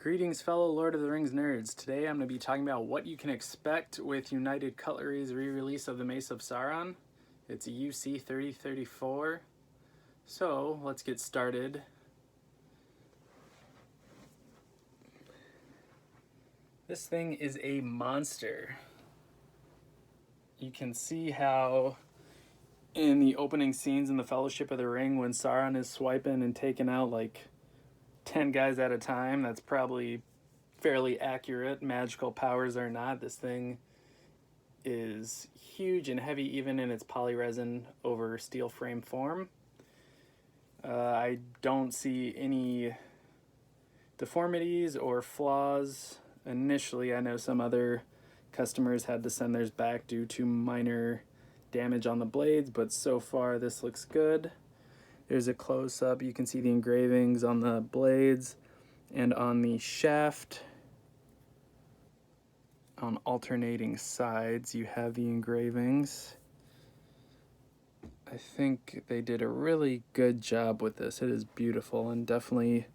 Greetings, fellow Lord of the Rings nerds. Today I'm going to be talking about what you can expect with United Cutlery's re-release of the Mace of Sauron. It's a UC 3034. So let's get started. This thing is a monster. You can see how in the opening scenes in the Fellowship of the Ring when Sauron is swiping and taking out like 10 guys at a time, that's probably fairly accurate, magical powers or not. This thing is huge and heavy even in its polyresin over steel frame form. I don't see any deformities or flaws initially. I know some other customers had to send theirs back due to minor damage on the blades, but so far this looks good. There's a close-up. You can see the engravings on the blades and on the shaft. On alternating sides, you have the engravings. I think they did a really good job with this. It is beautiful, and definitely,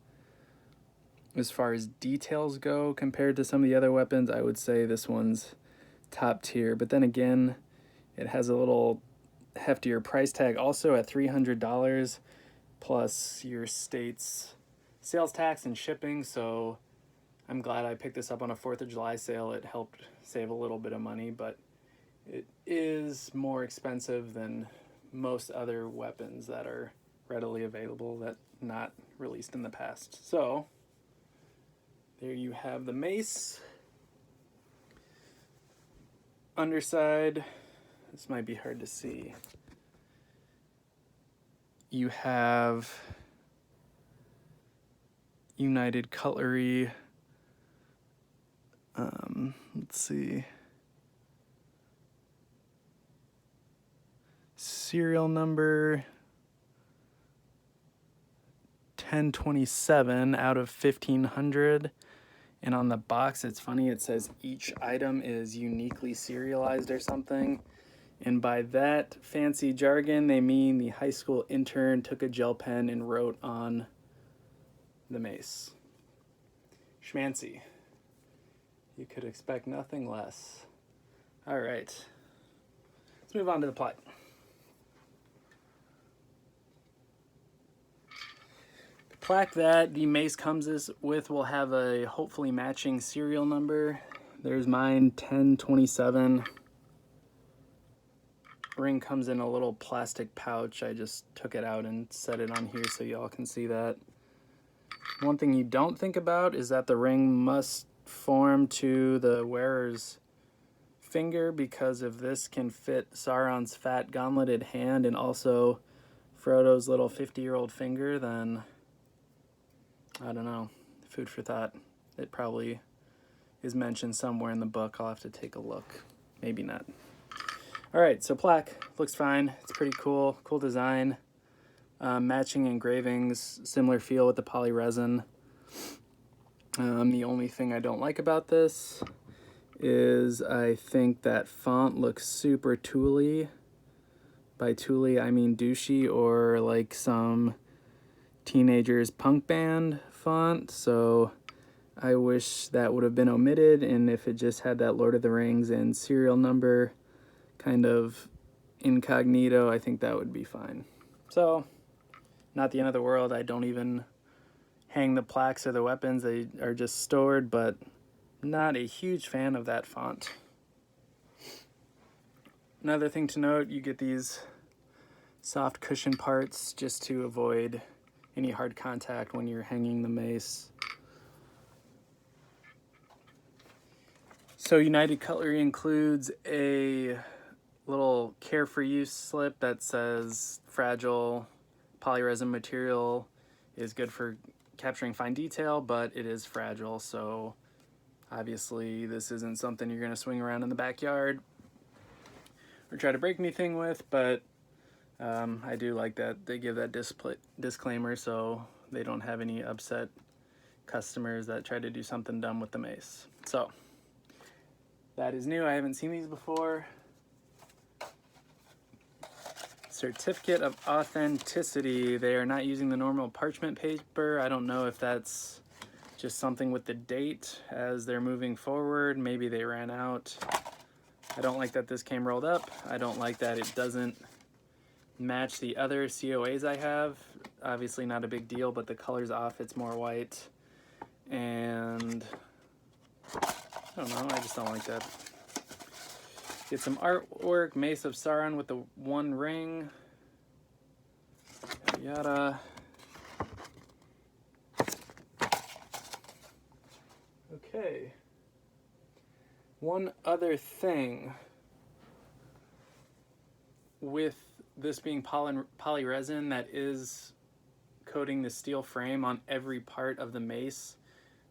as far as details go, compared to some of the other weapons, I would say this one's top tier. But then again, it has a little heftier price tag also at $300 plus your state's sales tax and shipping, so I'm glad I picked this up on a 4th of July sale. It helped save a little bit of money, but it is more expensive than most other weapons that are readily available that not released in the past. So there you have the mace. Underside, this might be hard to see. You have United Cutlery. Let's see. Serial number 1027 out of 1500. And on the box, it's funny, it says each item is uniquely serialized or something. And by that fancy jargon, they mean the high school intern took a gel pen and wrote on the mace. Schmancy. You could expect nothing less. All right. Let's move on to the plot. The plaque that the mace comes with will have a hopefully matching serial number. There's mine, 1027. Ring comes in a little plastic pouch. I just took it out and set it on here so y'all can see that. One thing you don't think about is that the ring must form to the wearer's finger, because if this can fit Sauron's fat gauntleted hand and also Frodo's little 50-year-old finger, then I don't know, food for thought. It probably is mentioned somewhere in the book. I'll have to take a look. Maybe not. All right, so plaque looks fine. It's pretty cool, cool design. Matching engravings, similar feel with the polyresin. The only thing I don't like about this is I think that font looks super tooly. By tooly, I mean douchey or like some teenager's punk band font. So I wish that would have been omitted, and if it just had that Lord of the Rings and serial number kind of incognito, I think that would be fine. So, not the end of the world. I don't even hang the plaques or the weapons. They are just stored, but not a huge fan of that font. Another thing to note, you get these soft cushion parts just to avoid any hard contact when you're hanging the mace. So United Cutlery includes a little care for use slip that says fragile polyresin material is good for capturing fine detail, but it is fragile, so obviously this isn't something you're going to swing around in the backyard or try to break anything with, but I do like that they give that disclaimer so they don't have any upset customers that try to do something dumb with the mace. So that is new. I haven't seen these before. Certificate of authenticity. They are not using the normal parchment paper. I don't know if that's just something with the date as they're moving forward. Maybe they ran out. I don't like that this came rolled up. I don't like that it doesn't match the other COAs I have. Obviously not a big deal, but the color's off, it's more white. And I don't know, I just don't like that. Get some artwork, Mace of Sauron with the one ring. Yada. Okay. One other thing with this being polyresin that is coating the steel frame on every part of the mace.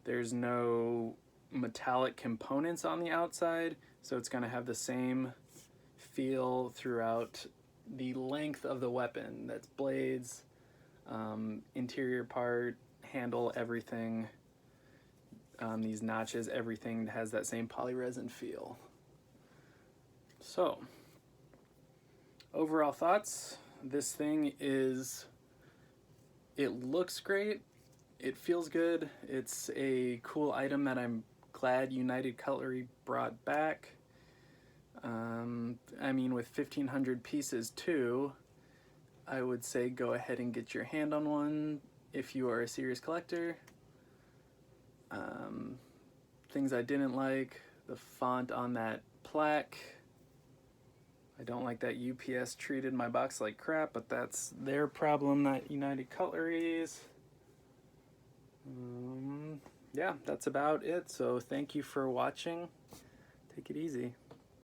There's no metallic components on the outside, so it's going to have the same feel throughout the length of the weapon. That's blades, interior part, handle, everything. These notches, everything has that same polyresin feel. So, overall thoughts, this thing is, it looks great, it feels good, it's a cool item that I'm glad United Cutlery brought back. I mean, with 1,500 pieces too, I would say go ahead and get your hand on one if you are a serious collector. Things I didn't like, the font on that plaque. I don't like that UPS treated my box like crap, but that's their problem, not United Cutlery's. Yeah, that's about it. So thank you for watching. Take it easy.